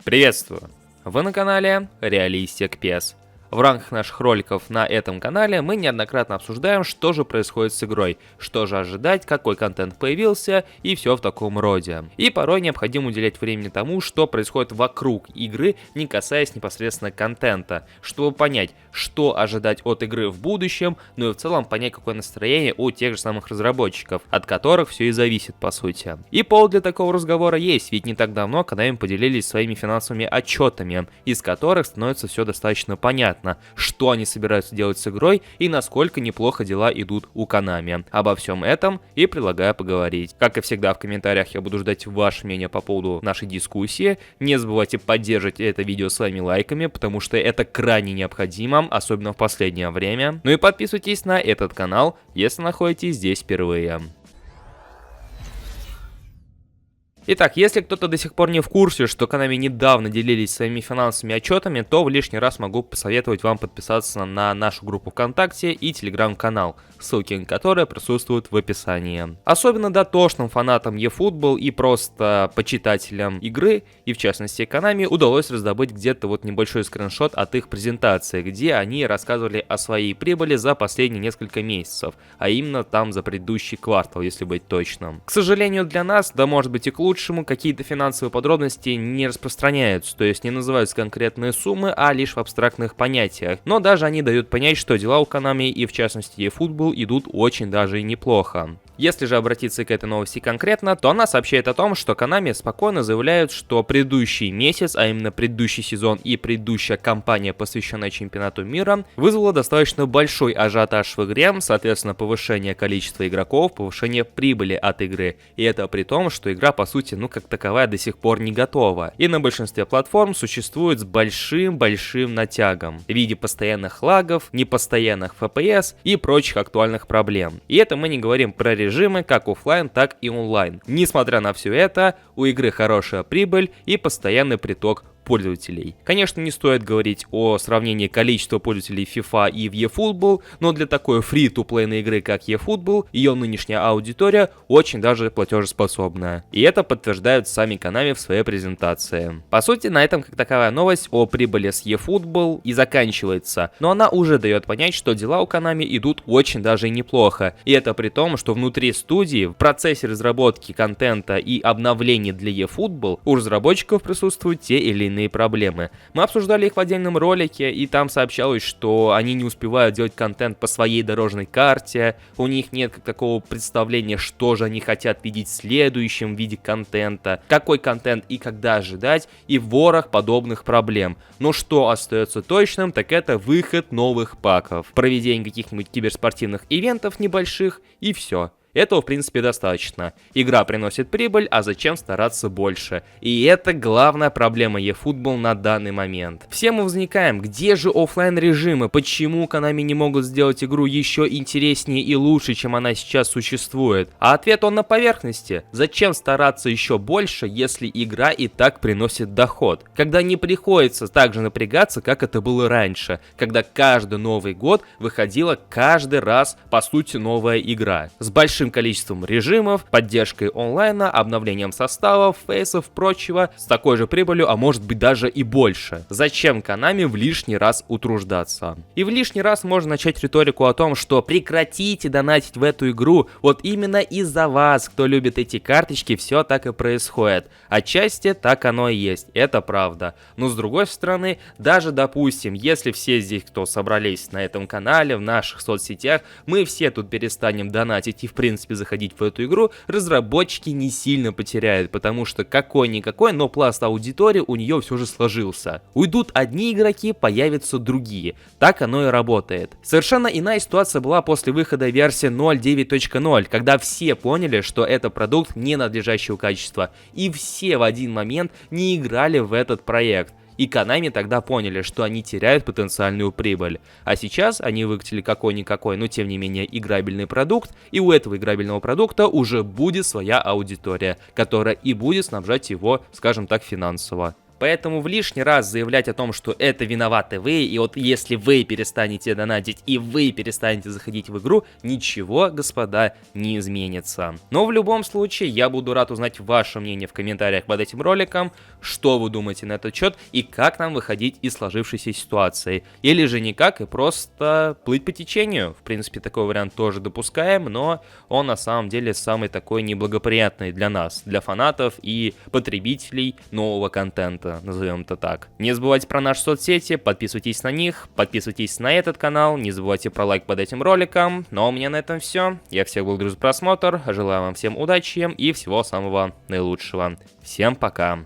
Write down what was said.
Приветствую! Вы на канале Realistic PES. В рамках наших роликов на этом канале мы неоднократно обсуждаем, что же происходит с игрой, что же ожидать, какой контент появился и все в таком роде. И порой необходимо уделять времени тому, что происходит вокруг игры, не касаясь непосредственно контента, чтобы понять, что ожидать от игры в будущем, ну и в целом понять, какое настроение у тех же самых разработчиков, от которых все и зависит по сути. И повод для такого разговора есть, ведь не так давно Konami поделились своими финансовыми отчетами, из которых становится все достаточно понятно, что они собираются делать с игрой и насколько неплохо дела идут у Konami. Обо всем этом и предлагаю поговорить. Как и всегда, в комментариях я буду ждать ваше мнение по поводу нашей дискуссии. Не забывайте поддерживать это видео своими лайками, потому что это крайне необходимо, особенно в последнее время. Ну и подписывайтесь на этот канал, если находитесь здесь впервые. Итак, если кто-то до сих пор не в курсе, что Konami недавно делились своими финансовыми отчетами, то в лишний раз могу посоветовать вам подписаться на нашу группу ВКонтакте и телеграм-канал, ссылки на которые присутствуют в описании. Особенно дотошным фанатам eFootball и просто почитателям игры, и в частности Konami, удалось раздобыть где-то вот небольшой скриншот от их презентации, где они рассказывали о своей прибыли за последние несколько месяцев, а именно там за предыдущий квартал, если быть точным. К сожалению для нас, да может быть и к лучшему, какие-то финансовые подробности не распространяются, то есть не называются конкретные суммы, а лишь в абстрактных понятиях. Но даже они дают понять, что дела у Konami и в частности eFootball идут очень даже и неплохо. Если же обратиться к этой новости конкретно, то она сообщает о том, что Konami спокойно заявляют, что предыдущий месяц, а именно предыдущий сезон и предыдущая кампания, посвященная чемпионату мира, вызвала достаточно большой ажиотаж в игре, соответственно повышение количества игроков, повышение прибыли от игры. И это при том, что игра по сути, как таковая до сих пор не готова. И на большинстве платформ существует с большим-большим натягом в виде постоянных лагов, непостоянных FPS и прочих актуальных проблем. И это мы не говорим про режимы как офлайн, так и онлайн. Несмотря на все это, у игры хорошая прибыль и постоянный приток пользователей. Конечно, не стоит говорить о сравнении количества пользователей FIFA и в eFootball, но для такой фри-то-плейной игры, как eFootball, ее нынешняя аудитория очень даже платежеспособная. И это подтверждают сами Konami в своей презентации. По сути, на этом как таковая новость о прибыли с eFootball и заканчивается, но она уже дает понять, что дела у Konami идут очень даже и неплохо. И это при том, что внутри студии, в процессе разработки контента и обновлений для eFootball, у разработчиков присутствуют те или иные проблемы. Мы обсуждали их в отдельном ролике, и там сообщалось, что они не успевают делать контент по своей дорожной карте, у них нет как такого представления, что же они хотят видеть в следующем виде контента, какой контент и когда ожидать, и ворох подобных проблем. Но что остается точным, так это выход новых паков, проведение каких-нибудь киберспортивных ивентов небольших, и все. Этого, в принципе, достаточно. Игра приносит прибыль, а зачем стараться больше? И это главная проблема eFootball на данный момент. Все мы возникаем, где же офлайн режимы? Почему Konami не могут сделать игру еще интереснее и лучше, чем она сейчас существует? А ответ он на поверхности. Зачем стараться еще больше, если игра и так приносит доход? Когда не приходится так же напрягаться, как это было раньше. Когда каждый Новый год выходила каждый раз, по сути, новая игра. С большим количеством режимов, поддержкой онлайна, обновлением составов, фейсов, прочего, с такой же прибылью, а может быть даже и больше. Зачем Konami в лишний раз утруждаться? И в лишний раз можно начать риторику о том, что прекратите донатить в эту игру, вот именно из-за вас, кто любит эти карточки, все так и происходит. Отчасти так оно и есть, это правда. Но с другой стороны, даже допустим, если все здесь, кто собрались на этом канале, в наших соцсетях, мы все тут перестанем донатить и в принципе заходить в эту игру, разработчики не сильно потеряют, потому что какой-никакой, но пласт аудитории у нее все же сложился. Уйдут одни игроки, появятся другие. Так оно и работает. Совершенно иная ситуация была после выхода версии 0.9.0, когда все поняли, что это продукт ненадлежащего качества, и все в один момент не играли в этот проект. И Konami тогда поняли, что они теряют потенциальную прибыль. А сейчас они выкатили какой-никакой, но тем не менее играбельный продукт, и у этого играбельного продукта уже будет своя аудитория, которая и будет снабжать его, скажем так, финансово. Поэтому в лишний раз заявлять о том, что это виноваты вы, и вот если вы перестанете донатить и вы перестанете заходить в игру, ничего, господа, не изменится. Но в любом случае, я буду рад узнать ваше мнение в комментариях под этим роликом, что вы думаете на этот счет и как нам выходить из сложившейся ситуации. Или же никак и просто плыть по течению. В принципе, такой вариант тоже допускаем, но он на самом деле самый такой неблагоприятный для нас, для фанатов и потребителей нового контента, назовем это так. Не забывайте про наши соцсети, подписывайтесь на них, подписывайтесь на этот канал, не забывайте про лайк под этим роликом. Ну а у меня на этом все. Я всех благодарю за просмотр, желаю вам всем удачи и всего самого наилучшего. Всем пока!